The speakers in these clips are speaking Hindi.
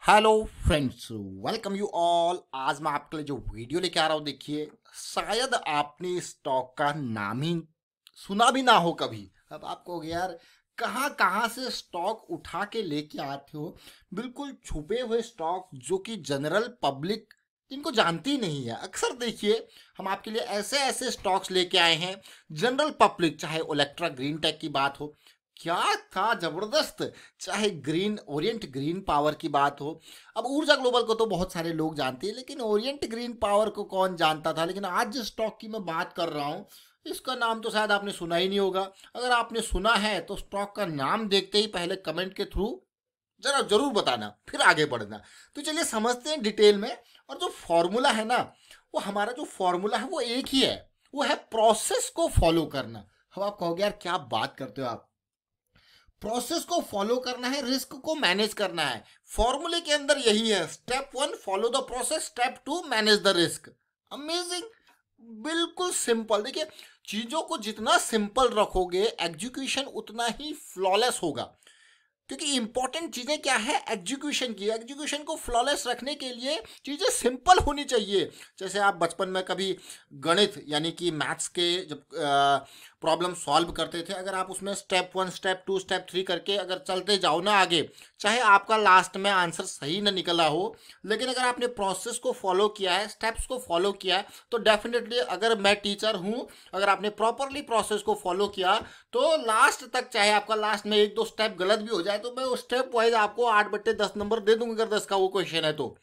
Hello friends, welcome you all. आज मैं आपके लिए जो वीडियो लेके आ रहा हूँ, देखिए शायद आपने इस स्टॉक का नाम ही सुना भी ना हो कभी। अब आप कहोगे यार कहाँ कहाँ से स्टॉक उठा के लेके आते हो, बिल्कुल छुपे हुए स्टॉक जो कि जनरल पब्लिक इनको जानती नहीं है। अक्सर देखिए हम आपके लिए ऐसे ऐसे स्टॉक्स लेके आए हैं, जनरल पब्लिक चाहे ओलेक्ट्रा ग्रीन टेक की बात हो, क्या था जबरदस्त, चाहे ग्रीन ओरिएंट ग्रीन पावर की बात हो। अब ऊर्जा ग्लोबल को तो बहुत सारे लोग जानते हैं, लेकिन ओरिएंट ग्रीन पावर को कौन जानता था। लेकिन आज जिस स्टॉक की मैं बात कर रहा हूँ, इसका नाम तो शायद आपने सुना ही नहीं होगा। अगर आपने सुना है तो स्टॉक का नाम देखते ही पहले कमेंट के थ्रू जरा जरूर बताना, फिर आगे बढ़ना। तो चलिए समझते हैं डिटेल में। और जो फॉर्मूला है ना, वो हमारा जो फॉर्मूला है वो एक ही है, वो है प्रोसेस को फॉलो करना। अब आप कहोगे यार क्या बात करते हो आप, प्रोसेस को फॉलो करना है, रिस्क को मैनेज करना है। फॉर्मूले के अंदर यही है, step 1 follow the process, step 2 manage the risk. Amazing, बिल्कुल सिंपल। देखिए चीजों को जितना सिंपल रखोगे एग्जीक्यूशन उतना ही फ्लॉलेस होगा, क्योंकि इंपॉर्टेंट चीजें क्या है, एग्जीक्यूशन की। एग्जीक्यूशन को फ्लॉलेस रखने के लिए चीजें सिंपल होनी चाहिए। जैसे आप बचपन में कभी गणित यानी कि मैथ्स के जब प्रॉब्लम सॉल्व करते थे, अगर आप उसमें स्टेप 1 स्टेप 2 स्टेप 3 करके अगर चलते जाओ ना आगे, चाहे आपका लास्ट में आंसर सही ना निकला हो, लेकिन अगर आपने प्रोसेस को फॉलो किया है, स्टेप्स को फॉलो किया है, तो डेफिनेटली अगर मैं टीचर हूँ, अगर आपने प्रॉपरली प्रोसेस को फॉलो किया तो लास्ट तक, चाहे आपका लास्ट में एक दो स्टेप गलत भी हो जाए, तो मैं स्टेप वाइज आपको 8/10 नंबर दे दूंगा अगर 10 का वो क्वेश्चन है तो।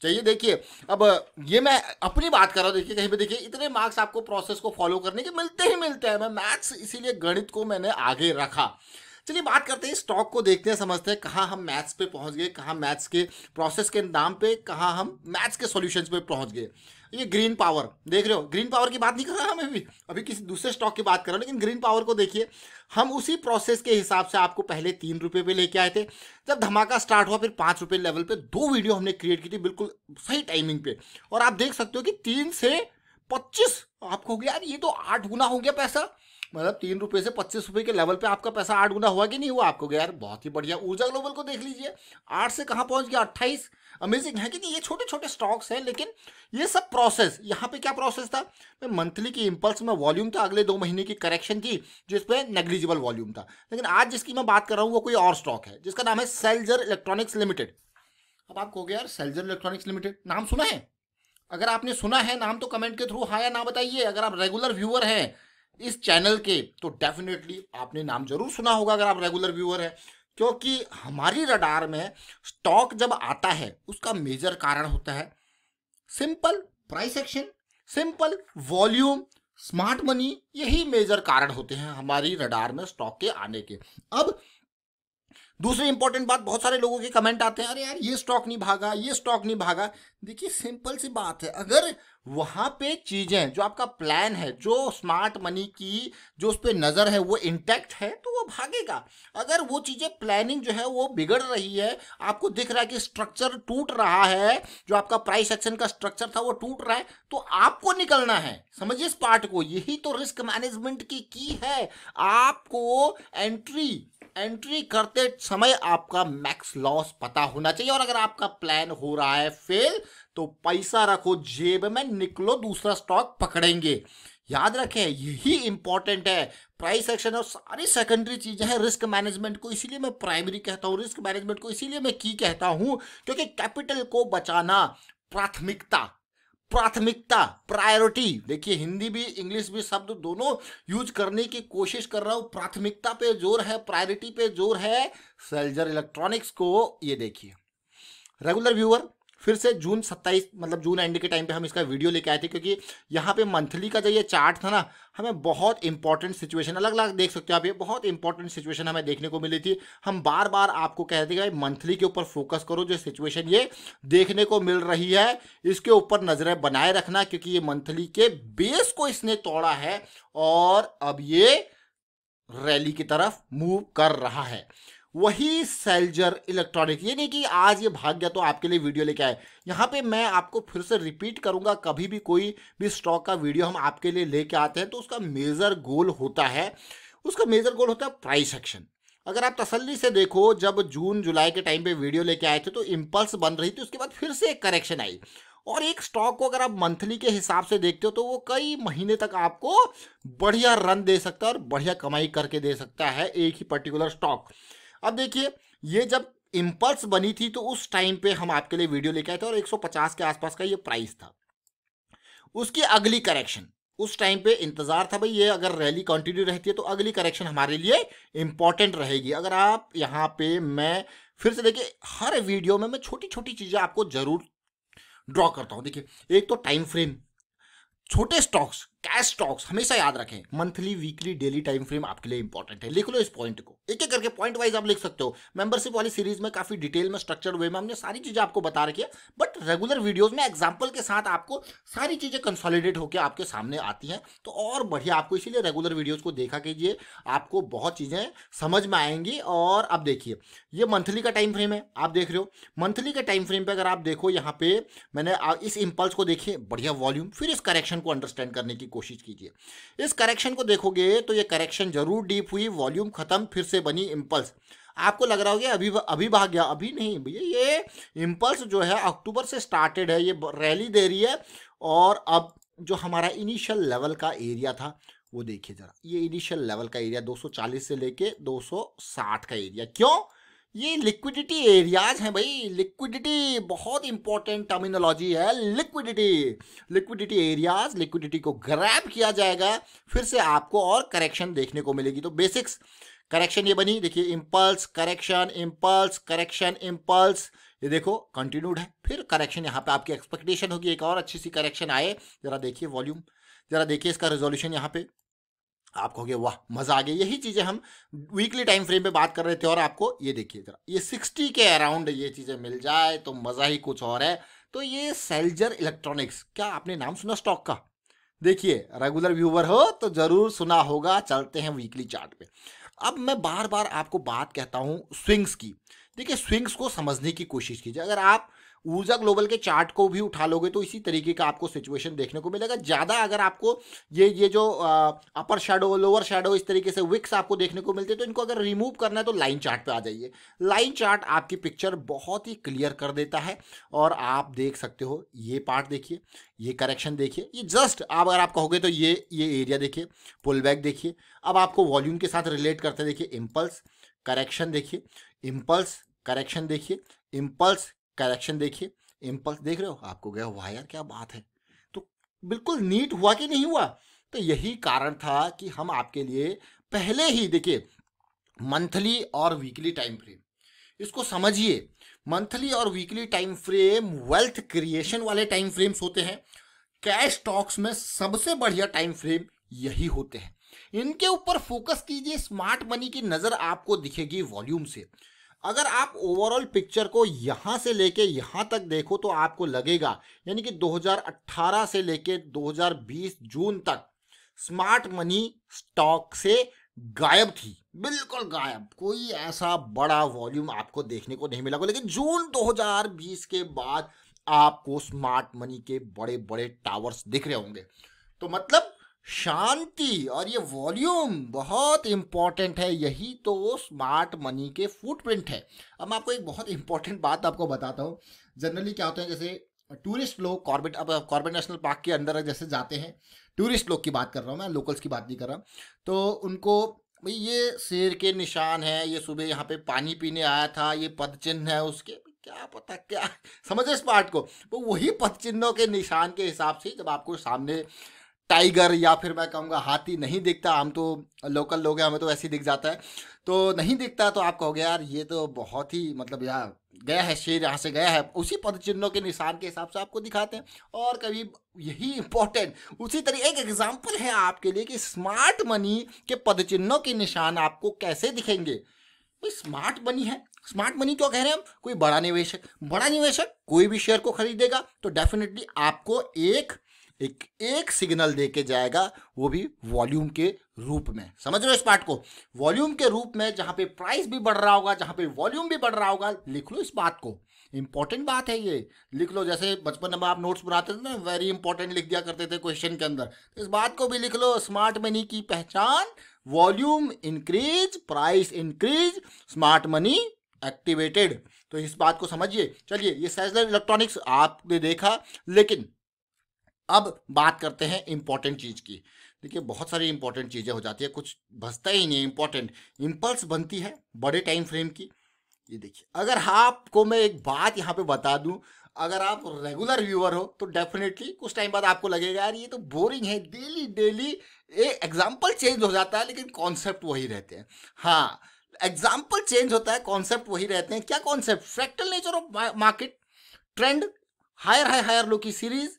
चाहिए देखिए, अब ये मैं अपनी बात कर रहा हूँ। देखिए कहीं पे देखिए इतने मार्क्स आपको प्रोसेस को फॉलो करने के मिलते ही मिलते हैं। मैं मैथ्स इसीलिए गणित को मैंने आगे रखा। चलिए बात करते हैं स्टॉक को, देखते हैं समझते हैं कहाँ हम मैथ्स पे पहुंच गए, कहाँ मैथ्स के प्रोसेस के नाम पे, कहाँ हम मैथ्स के सॉल्यूशंस पे पहुंच गए। ये ग्रीन पावर देख रहे हो, ग्रीन पावर की बात नहीं कर रहा हमें भी, अभी किसी दूसरे स्टॉक की बात कर रहा हूँ, लेकिन ग्रीन पावर को देखिए। हम उसी प्रोसेस के हिसाब से आपको पहले 3 रुपये पे लेके आए थे, जब धमाका स्टार्ट हुआ फिर 5 रुपये लेवल पे 2 वीडियो हमने क्रिएट की थी बिल्कुल सही टाइमिंग पे। और आप देख सकते हो कि 3 से 25, आपको हो गया यार ये तो 8 गुना हो गया पैसा। मतलब 3 रुपये से 25 रुपये के लेवल पे आपका पैसा 8 गुना हुआ कि नहीं हुआ, आपको गया यार बहुत ही बढ़िया। ऊर्जा ग्लोबल को देख लीजिए, 8 से कहाँ पहुंच गया, 28। अमेजिंग है कि नहीं। ये छोटे छोटे स्टॉक्स हैं, लेकिन ये सब प्रोसेस, यहाँ पे क्या प्रोसेस था, मैं मंथली की इंपल्स में वॉल्यूम था, अगले 2 महीने की करेक्शन थी जिसपे नेग्लिजिबल वॉल्यूम था। लेकिन आज जिसकी मैं बात कर रहा हूँ वो कोई और स्टॉक है जिसका नाम है सेल्जर इलेक्ट्रॉनिक्स लिमिटेड। अब आप कहोगे यार सेल्जर इलेक्ट्रॉनिक्स लिमिटेड नाम सुना है? अगर आपने सुना है नाम तो कमेंट के थ्रू हाँ या ना बताइए। अगर आप रेगुलर व्यूअर हैं इस चैनल के तो डेफिनेटली आपने नाम जरूर सुना होगा, अगर आप रेगुलर व्यूअर हैं, क्योंकि हमारी रडार में स्टॉक जब आता है उसका मेजर कारण होता है simple price action, simple volume, smart money. यही मेजर कारण होते हैं हमारी रडार में स्टॉक के आने के। अब दूसरी इंपॉर्टेंट बात, बहुत सारे लोगों के कमेंट आते हैं, अरे यार ये स्टॉक नहीं भागा, ये स्टॉक नहीं भागा। देखिए सिंपल सी बात है, अगर वहां पे चीजें जो आपका प्लान है, जो स्मार्ट मनी की जो उस पर नजर है वो इंटैक्ट है तो वो भागेगा। अगर वो चीजें प्लानिंग जो है वो बिगड़ रही है, आपको दिख रहा है कि स्ट्रक्चर टूट रहा है, जो आपका प्राइस एक्शन का स्ट्रक्चर था वो टूट रहा है, तो आपको निकलना है। समझिए इस पार्ट को, यही तो रिस्क मैनेजमेंट की है। आपको एंट्री करते समय आपका मैक्स लॉस पता होना चाहिए, और अगर आपका प्लान हो रहा है फेल तो पैसा रखो जेब में, निकलो दूसरा स्टॉक पकड़ेंगे। याद रखें यही इंपॉर्टेंट है। प्राइस एक्शन और सारी सेकेंडरी चीजें हैं रिस्क मैनेजमेंट को, इसीलिए मैं प्राइमरी कहता हूं, रिस्क मैनेजमेंट को इसीलिए मैं की कहता हूं, क्योंकि कैपिटल को बचाना प्राथमिकता, प्राथमिकता प्रायोरिटी, देखिए हिंदी भी इंग्लिश भी शब्द दोनों यूज करने की कोशिश कर रहा हूं। प्राथमिकता पे जोर है, प्रायोरिटी पे जोर है सेल्जर इलेक्ट्रॉनिक्स को। ये देखिए रेगुलर व्यूअर, फिर से जून 27 मतलब जून एंड के टाइम पे हम इसका वीडियो लेके आए थे, क्योंकि यहाँ पे मंथली का जो ये चार्ट था ना, हमें बहुत इंपॉर्टेंट सिचुएशन अलग अलग देख सकते हो आप, ये बहुत इंपॉर्टेंट सिचुएशन हमें देखने को मिली थी। हम बार बार आपको कहते थे कि मंथली के ऊपर फोकस करो, जो सिचुएशन ये देखने को मिल रही है इसके ऊपर नजरें बनाए रखना, क्योंकि ये मंथली के बेस को इसने तोड़ा है और अब ये रैली की तरफ मूव कर रहा है। वही सेल्जर इलेक्ट्रॉनिक, ये नहीं कि आज ये भाग गया तो आपके लिए वीडियो लेके आए। यहाँ पे मैं आपको फिर से रिपीट करूंगा, कभी भी कोई भी स्टॉक का वीडियो हम आपके लिए लेके आते हैं तो उसका मेजर गोल होता है प्राइस एक्शन। अगर आप तसल्ली से देखो, जब जून जुलाई के टाइम पे वीडियो लेके आए थे तो इम्पल्स बन रही थी, उसके बाद फिर से एक करेक्शन आई। और एक स्टॉक को अगर आप मंथली के हिसाब से देखते हो तो वो कई महीने तक आपको बढ़िया रन दे सकता है और बढ़िया कमाई करके दे सकता है एक ही पर्टिकुलर स्टॉक। अब देखिए, ये जब इम्पल्स बनी थी तो उस टाइम पे हम आपके लिए वीडियो लेके आए थे और 150 के आसपास का ये प्राइस था। उसकी अगली करेक्शन, उस टाइम पे इंतजार था भाई, ये अगर रैली कंटिन्यू रहती है तो अगली करेक्शन हमारे लिए इंपॉर्टेंट रहेगी। अगर आप यहाँ पे, मैं फिर से देखिए, हर वीडियो में मैं छोटी छोटी चीजें आपको जरूर ड्रॉ करता हूं। देखिए, एक तो टाइम फ्रेम, छोटे स्टॉक्स, कैश स्टॉक्स हमेशा याद रखें, monthly weekly daily time frame आपके लिए इंपॉर्टेंट है। लिख लो इस पॉइंट को, एक एक करके पॉइंट वाइज आप लिख सकते हो। मेंबरशिप वाली सीरीज में काफी डिटेल में, स्ट्रक्चर्ड वे में हमने सारी चीजें आपको बता रखी है, बट रेगुलर वीडियोस में एग्जांपल के साथ आपको सारी चीजें कंसोलिडेट होकर आपके सामने आती हैं, तो और बढ़िया आपको, इसीलिए रेगुलर वीडियोज को देखा कीजिए, आपको बहुत चीजें समझ में आएंगी। और अब देखिए, ये मंथली का टाइम फ्रेम है, आप देख रहे हो मंथली के टाइम फ्रेम पे अगर आप देखो, यहाँ पे मैंने इस इंपल्स को देखिए, बढ़िया वॉल्यूम, फिर इस करेक्शन को अंडरस्टैंड करने की कोशिश कीजिए। इस करेक्शन को देखोगे तो ये करेक्शन जरूर डीप हुई, वॉल्यूम खत्म, फिर से बनी इंपल्स। आपको लग रहा होगा अभी भाग गया, अभी नहीं भैया, ये इंपल्स जो है अक्टूबर से स्टार्टेड है, ये रैली दे रही है। और अब जो हमारा इनिशियल लेवल का एरिया था वो देखिए जरा, ये इनिशियल लेवल का एरिया 240 से लेके 260 का एरिया। क्यों? ये लिक्विडिटी एरियाज हैं भाई, लिक्विडिटी बहुत इंपॉर्टेंट टर्मिनोलॉजी है, लिक्विडिटी, लिक्विडिटी एरियाज, लिक्विडिटी को ग्रैब किया जाएगा, फिर से आपको और करेक्शन देखने को मिलेगी। तो बेसिक्स करेक्शन ये बनी, देखिए, impulse correction, impulse correction, impulse, ये देखो कंटिन्यूड है, फिर करेक्शन। यहाँ पे आपकी एक्सपेक्टेशन होगी एक और अच्छी सी करेक्शन आए। जरा देखिए वॉल्यूम, जरा देखिए इसका रेजोल्यूशन, यहाँ पे आप कहोगे वाह मजा आ गया। यही चीजें हम वीकली टाइम फ्रेम पे बात कर रहे थे, और आपको ये देखिए जरा, ये 60 के अराउंड ये चीजें मिल जाए तो मजा ही कुछ और है। तो ये सेल्जर इलेक्ट्रॉनिक्स, क्या आपने नाम सुना स्टॉक का? देखिए, रेगुलर व्यूवर हो तो जरूर सुना होगा। चलते हैं वीकली चार्ट पे। अब मैं बार बार आपको बात कहता हूं स्विंग्स की। देखिए, स्विंग्स को समझने की कोशिश कीजिए। अगर आप ऊर्जा ग्लोबल के चार्ट को भी उठा लोगे तो इसी तरीके का आपको सिचुएशन देखने को मिलेगा। ज़्यादा अगर आपको ये जो अपर शेडो, लोअर शेडो, इस तरीके से विक्स आपको देखने को मिलते हैं, तो इनको अगर रिमूव करना है तो लाइन चार्ट पे आ जाइए। लाइन चार्ट आपकी पिक्चर बहुत ही क्लियर कर देता है। और आप देख सकते हो, ये पार्ट देखिए, ये करेक्शन देखिए, ये जस्ट आप अगर आप कहोगे तो ये एरिया देखिए, पुल बैक देखिए। अब आपको वॉल्यूम के साथ रिलेट करते देखिए, इम्पल्स करेक्शन देखिए, इम्पल्स करेक्शन देखिए, इम्पल्स करेक्शन देखिए, इम्पल्स देख रहे हो, आपको गया वाह यार क्या बात है। तो बिल्कुल नीट हुआ कि नहीं हुआ? तो यही कारण था कि हम आपके लिए पहले ही, देखिए, मंथली और वीकली टाइम फ्रेम, इसको समझिए। मंथली और weekly time frame wealth creation वाले टाइम फ्रेम्स होते हैं। कैश स्टॉक्स में सबसे बढ़िया टाइम फ्रेम यही होते हैं। इनके ऊपर फोकस कीजिए, स्मार्ट मनी की नजर आपको दिखेगी वॉल्यूम से। अगर आप ओवरऑल पिक्चर को यहां से लेके यहां तक देखो तो आपको लगेगा, यानी कि 2018 से लेके 2020 जून तक स्मार्ट मनी स्टॉक से गायब थी, बिल्कुल गायब। कोई ऐसा बड़ा वॉल्यूम आपको देखने को नहीं मिला। लेकिन जून 2020 के बाद आपको स्मार्ट मनी के बड़े बड़े टावर्स दिख रहे होंगे। तो मतलब शांति और ये वॉल्यूम बहुत इंपॉर्टेंट है, यही तो स्मार्ट मनी के फुटप्रिंट है। अब मैं आपको एक बहुत इंपॉर्टेंट बात आपको बताता हूँ। जनरली क्या होता है, जैसे टूरिस्ट लोग कॉर्बेट, अब कॉर्बेट नेशनल पार्क के अंदर जैसे जाते हैं, टूरिस्ट लोग की बात कर रहा हूँ मैं, लोकल्स की बात नहीं कर रहा। तो उनको भाई ये शेर के निशान है, ये सुबह यहाँ पे पानी पीने आया था, ये पद चिन्ह है उसके, क्या पता क्या, समझ इस पार्ट को। तो वही पद चिन्हों के निशान के हिसाब से जब आपको सामने टाइगर या फिर मैं कहूँगा हाथी नहीं दिखता, हम तो लोकल लोग हैं, हमें तो ऐसे ही दिख जाता है, तो नहीं दिखता, तो आप कहोगे यार ये तो बहुत ही, मतलब यार गया है शेर, यहाँ से गया है, उसी पद चिन्हों के निशान के हिसाब से आपको दिखाते हैं। और कभी यही इंपॉर्टेंट, उसी तरीके एक एग्जाम्पल है आपके लिए कि स्मार्ट मनी के पद चिन्हों के निशान आपको कैसे दिखेंगे। भाई स्मार्ट मनी है, स्मार्ट मनी क्यों कह रहे हैं हम? कोई बड़ा निवेशक कोई भी शेयर को खरीदेगा तो डेफिनेटली आपको एक सिग्नल दे के जाएगा, वो भी वॉल्यूम के रूप में। समझ रहे हो इस पार्ट को? वॉल्यूम के रूप में, जहां पे प्राइस भी बढ़ रहा होगा, जहां पे वॉल्यूम भी बढ़ रहा होगा। लिख लो इस बात को, इंपॉर्टेंट बात है ये, लिख लो। जैसे बचपन में आप नोट्स बनाते थे ना, वेरी इंपॉर्टेंट लिख दिया करते थे क्वेश्चन के अंदर, तो इस बात को भी लिख लो। स्मार्ट मनी की पहचान volume increase, price increase, smart money activated. तो इस बात को समझिए। चलिए, ये सेजलर इलेक्ट्रॉनिक्स आपने देखा, लेकिन अब बात करते हैं इंपॉर्टेंट चीज की। देखिए, बहुत सारी इंपॉर्टेंट चीजें हो जाती है, कुछ बचता ही नहीं है इंपॉर्टेंट। इंपल्स बनती है बड़े टाइम फ्रेम की। ये देखिए, अगर आपको मैं एक बात यहाँ पे बता दूं, अगर आप रेगुलर व्यूअर हो तो डेफिनेटली कुछ टाइम बाद आपको लगेगा यार ये तो बोरिंग है, डेली डेली एग्जाम्पल चेंज हो जाता है लेकिन कॉन्सेप्ट वही रहते हैं। हाँ, एग्जाम्पल चेंज होता है, कॉन्सेप्ट वही रहते हैं। क्या concept? Fractal nature of market, trend, higher high higher low की series,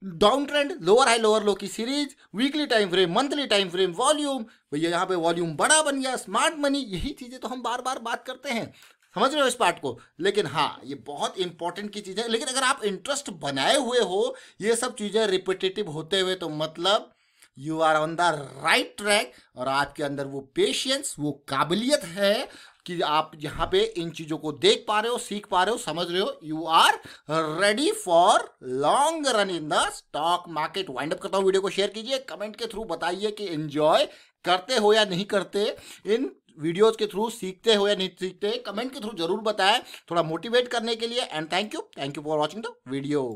down trend, lower high lower low की series, weekly time frame, monthly time frame, volume, भैया यहाँ पे वॉल्यूम बड़ा बन गया, स्मार्ट मनी, यही चीजें तो हम बार बार बात करते हैं। समझ रहे हो इस पार्ट को? लेकिन हाँ, ये बहुत इंपॉर्टेंट की चीजें, लेकिन अगर आप इंटरेस्ट बनाए हुए हो ये सब चीजें रिपीटेटिव होते हुए, तो मतलब you are on the right track, और आपके अंदर वो पेशेंस, वो काबिलियत है कि आप यहाँ पे इन चीजों को देख पा रहे हो, सीख पा रहे हो, समझ रहे हो। You are ready for long run in the stock market. Wind up करता हूँ, वीडियो को शेयर कीजिए, कमेंट के थ्रू बताइए कि एंजॉय करते हो या नहीं करते, इन वीडियोस के थ्रू सीखते हो या नहीं सीखते, कमेंट के थ्रू जरूर बताएं, थोड़ा मोटिवेट करने के लिए। And thank you for watching the video.